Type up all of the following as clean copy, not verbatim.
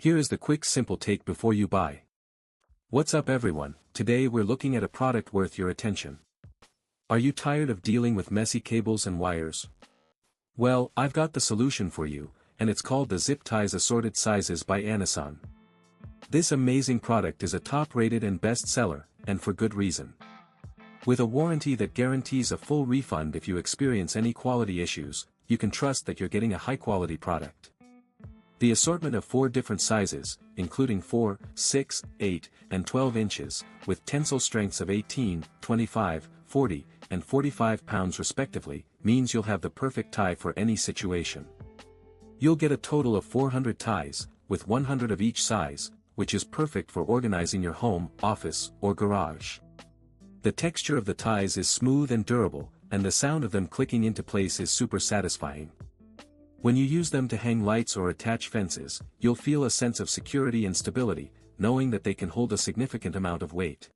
Here is the quick simple take before you buy. What's up everyone, today we're looking at a product worth your attention. Are you tired of dealing with messy cables and wires? Well, I've got the solution for you, and it's called the Zip Ties Assorted Sizes by ANOSON. This amazing product is a top-rated and best-seller, and for good reason. With a warranty that guarantees a full refund if you experience any quality issues, you can trust that you're getting a high-quality product. The assortment of 4 different sizes, including 4, 6, 8, and 12 inches, with tensile strengths of 18, 25, 40, and 45 pounds respectively, means you'll have the perfect tie for any situation. You'll get a total of 400 ties, with 100 of each size, which is perfect for organizing your home, office, or garage. The texture of the ties is smooth and durable, and the sound of them clicking into place is super satisfying. When you use them to hang lights or attach fences, you'll feel a sense of security and stability, knowing that they can hold a significant amount of weight.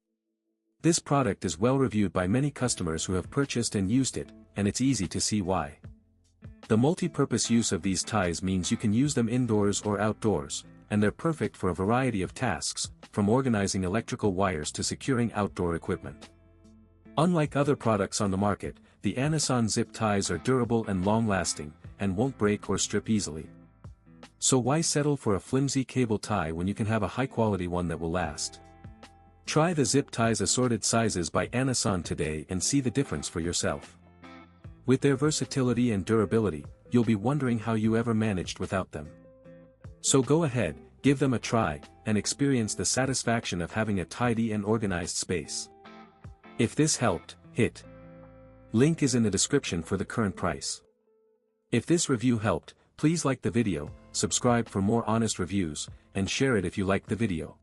This product is well reviewed by many customers who have purchased and used it, and it's easy to see why. The multi-purpose use of these ties means you can use them indoors or outdoors, and they're perfect for a variety of tasks, from organizing electrical wires to securing outdoor equipment. Unlike other products on the market, the ANOSON zip ties are durable and long-lasting, and won't break or strip easily. So why settle for a flimsy cable tie when you can have a high-quality one that will last? Try the Zip Ties Assorted Sizes by ANOSON today and see the difference for yourself. With their versatility and durability, you'll be wondering how you ever managed without them. So go ahead, give them a try, and experience the satisfaction of having a tidy and organized space. If this helped, hit link is in the description for the current price. If this review helped, please like the video, subscribe for more honest reviews, and share it if you liked the video.